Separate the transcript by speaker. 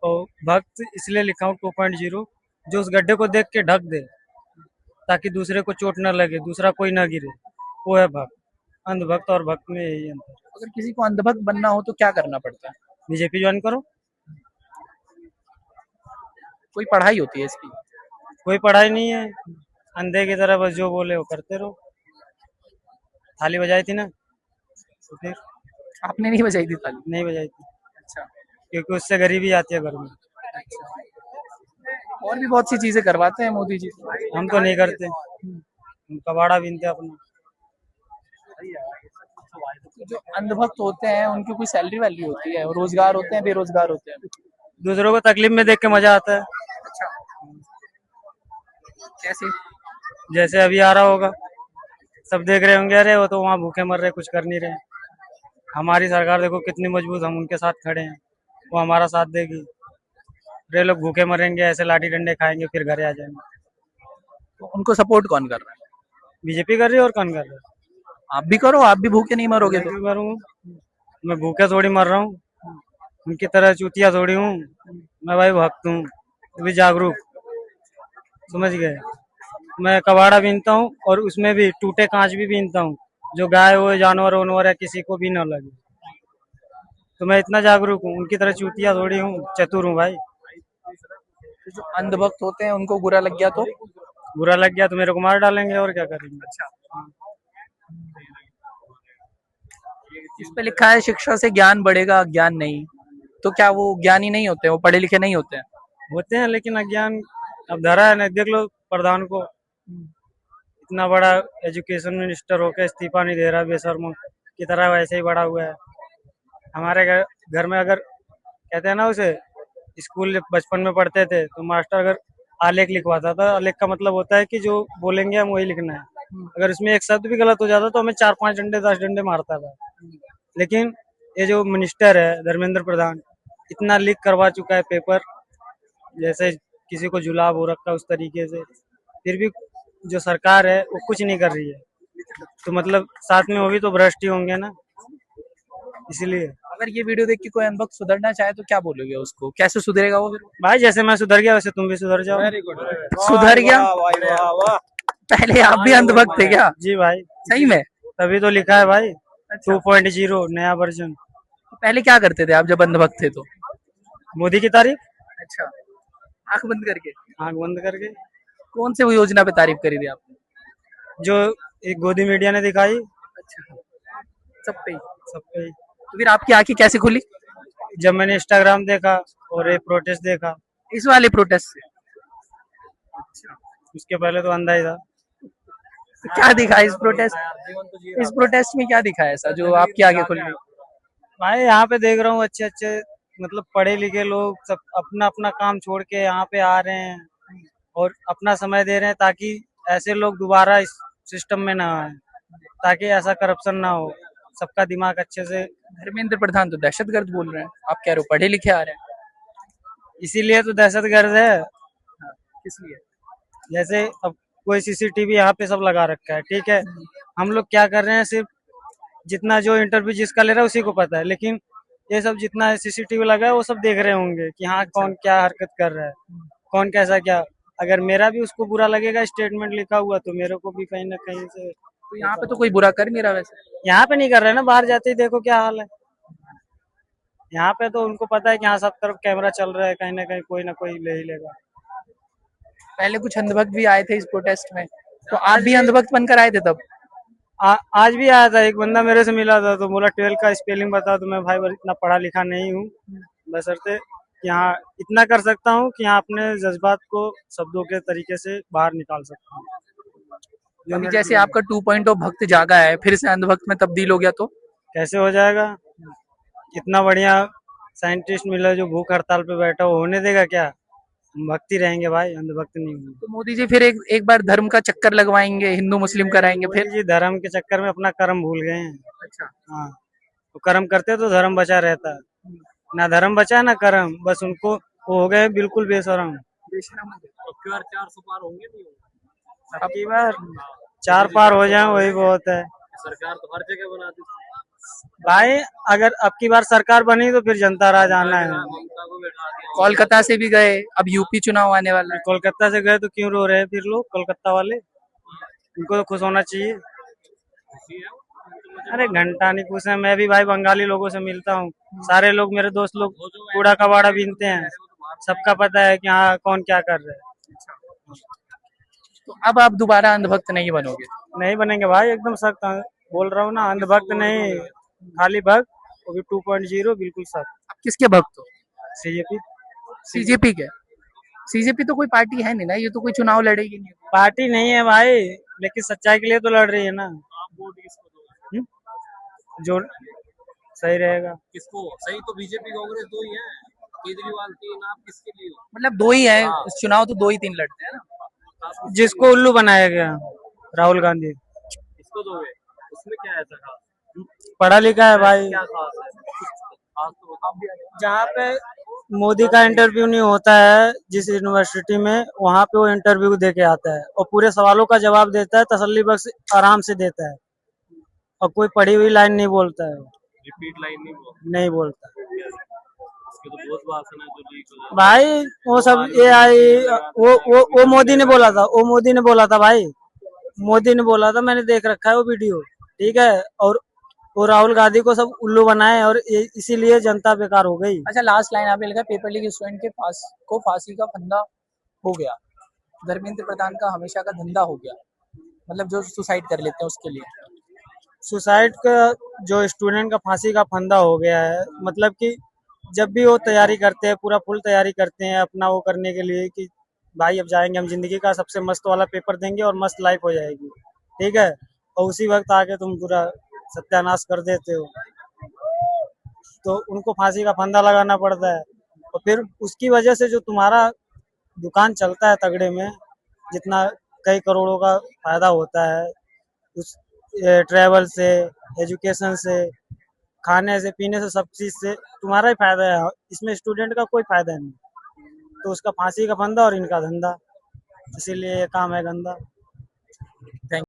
Speaker 1: और भक्त इसलिए लिखा हूँ 2.0, जो उस गड्ढे को देख के ढक दे ताकि दूसरे को चोट न लगे, दूसरा कोई ना गिरे, वो है भक्त। अंधभक्त और भक्त में यही अंतर।
Speaker 2: अगर किसी को अंधभक्त बनना हो तो क्या करना पड़ता है?
Speaker 1: बीजेपी ज्वाइन करो।
Speaker 2: कोई पढ़ाई होती है इसकी?
Speaker 1: कोई पढ़ाई नहीं है, अंधे की तरह बस जो बोले वो करते रहो। थाली बजाई थी ना, तो फिर
Speaker 2: आपने नहीं बजाई थी ताली?
Speaker 1: नहीं बजाई थी,
Speaker 2: अच्छा।
Speaker 1: क्योंकि उससे गरीबी आती है घर में।
Speaker 2: और भी बहुत सी चीजें करवाते हैं मोदी जी।
Speaker 1: हम तो नहीं करते, हम कबाड़ा बीनते अपना।
Speaker 2: जो अंधभक्त होते हैं उनकी कोई सैलरी वैल्यू होती है, रोजगार होते हैं, बेरोजगार होते हैं?
Speaker 1: दूसरों को तकलीफ में देख के मजा आता है।
Speaker 2: अच्छा। कैसे?
Speaker 1: जैसे अभी आ रहा होगा, सब देख रहे होंगे, अरे वो तो वहाँ भूखे मर रहे, कुछ कर नहीं रहे। हमारी सरकार देखो कितनी मजबूत, हम उनके साथ खड़े हैं, वो हमारा साथ देगी। वे लोग भूखे मरेंगे, ऐसे लाठी डंडे खाएंगे, फिर घरे आ जाएंगे।
Speaker 2: तो उनको सपोर्ट कौन कर रहा है?
Speaker 1: बीजेपी कर रही है, और कौन कर रहा है?
Speaker 2: आप भी करो, आप भी भूखे नहीं मरोगे
Speaker 1: मैं
Speaker 2: तो।
Speaker 1: क्यों करूँगा? मैं भूखे थोड़ी मर रहा हूँ, उनकी तरह चूतिया थोड़ी हूँ। मैं भाई भक्त हूँ, भी जागरूक, समझ गए। मैं कबाड़ा बीनता हूँ, और उसमें भी टूटे कांच भी बीनता हूँ, जो गाय हो, जानवर वानवर है, किसी को भी ना लगे। तो मैं इतना जागरूक हूँ, उनकी तरह चूतिया थोड़ी हूँ, चतुर हूँ भाई।
Speaker 2: तो जो अंधभक्त होते हैं उनको बुरा लग गया तो?
Speaker 1: बुरा लग गया तो मेरे को मार डालेंगे, और क्या करेंगे।
Speaker 2: अच्छा। इस पे लिखा है शिक्षा से ज्ञान बढ़ेगा, ज्ञान नहीं। तो क्या वो ज्ञानी नहीं होते, वो पढ़े लिखे नहीं होते हैं?
Speaker 1: होते हैं, लेकिन अज्ञान अब धरा है ना। देख लो प्रधान को, इतना बड़ा एजुकेशन मिनिस्टर होकर इस्तीफा नहीं दे रहा, बेशर्म की तरह वैसे ही बड़ा हुआ है। हमारे घर में अगर कहते हैं ना उसे, स्कूल बचपन में पढ़ते थे तो मास्टर अगर आलेख लिखवाता था, आलेख का मतलब होता है कि जो बोलेंगे हम वही लिखना है। अगर इसमें एक शब्द भी गलत हो जाता तो हमें 4-5 डंडे 10 डंडे मारता था। लेकिन ये जो मिनिस्टर है धर्मेंद्र प्रधान, इतना लीक करवा चुका है पेपर, जैसे किसी को जुलाब हो रखा है उस तरीके से, फिर भी जो सरकार है वो कुछ नहीं कर रही है। तो मतलब साथ में वो भी तो भ्रष्ट ही होंगे ना, इसलिए।
Speaker 2: अगर ये वीडियो देख के कोई अनबक सुधरना चाहे तो क्या बोलोगे उसको, कैसे सुधरेगा वो फिर?
Speaker 1: भाई जैसे मैं सुधर गया वैसे तुम भी सुधर जाओ।
Speaker 2: Very good. सुधर गया? वाह वाह। पहले आप भी अंधभक्त थे क्या?
Speaker 1: जी भाई,
Speaker 2: सही में?
Speaker 1: तभी तो लिखा है भाई
Speaker 2: अच्छा।
Speaker 1: 2.0 नया वर्जन।
Speaker 2: पहले क्या करते थे आप जब अंधभक्त थे तो?
Speaker 1: मोदी की तारीफ,
Speaker 2: अच्छा। आंख बंद करके?
Speaker 1: आंख बंद करके।
Speaker 2: कौन से वो योजना पे तारीफ करी थी आपने?
Speaker 1: जो एक गोदी मीडिया ने दिखाई,
Speaker 2: अच्छा। सब पे ही?
Speaker 1: सब पे।
Speaker 2: तो फिर आपकी आंखें कैसे खुली?
Speaker 1: जब मैंने इंस्टाग्राम देखा और एक प्रोटेस्ट देखा,
Speaker 2: इस वाले प्रोटेस्ट से? अच्छा।
Speaker 1: उसके पहले तो अंधा ही था।
Speaker 2: तो क्या दिखा इस प्रोटेस्ट में क्या दिखा ऐसा जो आपकी आगे खुल गई?
Speaker 1: भाई यहाँ पे देख रहा हूँ अच्छे अच्छे, मतलब पढ़े लिखे लोग सब अपना अपना काम छोड़ के यहाँ पे आ रहे हैं, और अपना समय दे रहे हैं, ताकि ऐसे लोग दोबारा इस सिस्टम में ना आए, ताकि ऐसा करप्शन ना हो, सबका दिमाग अच्छे से।
Speaker 2: धर्मेंद्र प्रधान तो दहशतगर्द बोल रहे हैं, आप कह रहे हो पढ़े लिखे आ रहे हैं।
Speaker 1: इसीलिए तो दहशतगर्द है।
Speaker 2: हाँ, किस लिए?
Speaker 1: जैसे अब कोई सीसीटीवी यहाँ पे सब लगा रखा है, ठीक है, हम लोग क्या कर रहे हैं, सिर्फ जितना जो इंटरव्यू जिसका ले रहा है उसी को पता है, लेकिन ये सब जितना सीसीटीवी लगा है वो सब देख रहे होंगे कि हाँ कौन क्या हरकत कर रहा है, कौन कैसा क्या। अगर मेरा भी उसको बुरा लगेगा स्टेटमेंट लिखा हुआ, तो मेरे को भी कहीं ना कहीं से।
Speaker 2: तो यहाँ पे तो कोई बुरा कर नहीं रहा वैसे।
Speaker 1: यहाँ पे नहीं कर रहे ना, बाहर जाते ही देखो क्या हाल है। यहाँ पे तो उनको पता है कि हाँ सब तरफ कैमरा चल रहा है, कहीं ना कहीं कोई ना कोई ले ही लेगा।
Speaker 2: पहले कुछ अंधभक्त भी आए थे इस प्रोटेस्ट में, तो आप भी अंधभक्त बनकर आए थे तब?
Speaker 1: आज भी आया था एक बंदा मेरे से मिला था, तो बोला 12 का स्पेलिंग बता, तो मैं भाई इतना पढ़ा लिखा नहीं हूँ, बशर्ते यहाँ इतना कर सकता हूँ कि यहाँ अपने जज्बात को शब्दों के तरीके से बाहर निकाल सकता हूँ।
Speaker 2: अभी जैसे आपका 2.0 भक्त जागा है, फिर से अंधभक्त में तब्दील हो गया तो?
Speaker 1: कैसे हो जाएगा? इतना बढ़िया साइंटिस्ट मिला जो भूख हड़ताल पे बैठा, वो होने देगा क्या? हम भक्ति रहेंगे भाई, अंधभक्त नहीं होंगे।
Speaker 2: तो मोदी जी फिर एक बार धर्म का चक्कर लगवाएंगे, हिंदू मुस्लिम कराएंगे फिर?
Speaker 1: मोदी जी धर्म के चक्कर में अपना कर्म भूल गए हैं।
Speaker 2: अच्छा।
Speaker 1: हाँ, तो कर्म करते तो धर्म बचा रहता, ना धर्म बचा ना कर्म, बस उनको वो हो गए बिल्कुल बेशरम।
Speaker 2: बेशरम हो गए।
Speaker 1: अब की बार 400 पार होंगे, नहीं होंगे? अब की बार 4 पार हो जाए वही बहुत है। सरकार तो हर जगह बनाती है। भाई अगर अब की बार सरकार बनी तो फिर जनता राज आना है।
Speaker 2: कोलकाता से भी गए, अब यूपी चुनाव आने वाला है।
Speaker 1: कोलकाता से गए तो क्यों रो रहे हैं फिर लोग कोलकाता वाले? उनको तो खुश होना चाहिए। अरे घंटा नहीं पूछना, मैं भी भाई बंगाली लोगों से मिलता हूँ। सारे लोग मेरे दोस्त लोग कूड़ा कबाड़ा बीनते हैं। सबका पता है कि हाँ कौन क्या कर रहा है।
Speaker 2: तो अब आप दोबारा अंधभक्त नहीं बनोगे?
Speaker 1: नहीं बनेंगे भाई, एकदम सख्त बोल रहा हूँ ना, अंधभक्त नहीं, खाली भक्त, वो भी 2.0 बिल्कुल सख्त।
Speaker 2: आप किसके भक्त हो?
Speaker 1: सीजेपी।
Speaker 2: सीजेपी के? सीजेपी तो कोई पार्टी है नहीं ना, ये तो कोई चुनाव लड़ेगी नहीं।
Speaker 1: पार्टी नहीं है भाई, लेकिन सच्चाई के लिए तो लड़ रही है ना। हम्म? जो सही रहेगा।
Speaker 3: किसको सही? तो बीजेपी कांग्रेस दो ही है, केजरीवाल तीन, आप किसके लिए हो?
Speaker 2: मतलब दो ही है, चुनाव तो दो ही तीन लड़ते हैं ना।
Speaker 1: जिसको उल्लू बनाया गया, राहुल गांधी।
Speaker 3: किसको दोगे? उसमें क्या है ऐसा खास?
Speaker 1: पढ़ा लिखा है भाई।
Speaker 3: क्या खास है? खास तो बताओ।
Speaker 1: जहाँ पे मोदी का इंटरव्यू नहीं होता है जिस यूनिवर्सिटी में, वहाँ पे वो इंटरव्यू दे के आता है और पूरे सवालों का जवाब देता है, तसल्ली बख्श आराम से देता है, और कोई पढ़ी हुई लाइन नहीं बोलता है।
Speaker 3: रिपीट लाइन नहीं बोल,
Speaker 1: नहीं बोलता
Speaker 3: इसके तो बहुत भाषण है जो लीक हो जाए।
Speaker 1: भाई। वो सब AI, वो मोदी ने बोला था, वो मोदी ने बोला था भाई, मोदी ने बोला था, मैंने देख रखा है वो वीडियो, ठीक है। और वो राहुल गांधी को सब उल्लू बनाए और इसीलिए जनता बेकार हो गई।
Speaker 2: अच्छा, लास्ट लाइन आपने लिखा, पेपर लीक स्टूडेंट के पास को फांसी का फंदा हो गया, धर्मेंद्र प्रधान का हमेशा का धंधा हो गया, मतलब जो सुसाइड कर लेते हैं उसके लिए।
Speaker 1: सुसाइड का, जो स्टूडेंट का फांसी का फंदा हो गया है, मतलब कि जब भी वो तैयारी करते हैं, पूरा फुल तैयारी करते हैं अपना वो करने के लिए कि भाई अब जाएंगे हम, जिंदगी का सबसे मस्त वाला पेपर देंगे और मस्त लाइफ हो जाएगी, ठीक है। और उसी वक्त आके तुम पूरा सत्यानाश कर देते हो, तो उनको फांसी का फंदा लगाना पड़ता है। और फिर उसकी वजह से जो तुम्हारा दुकान चलता है तगड़े में, जितना कई करोड़ों का फायदा होता है उस ट्रैवल से, एजुकेशन से, खाने से, पीने से, सब चीज से तुम्हारा ही फायदा है, इसमें स्टूडेंट का कोई फायदा नहीं। तो उसका फांसी का फंदा और इनका धंधा, इसीलिए ये काम है गंदा।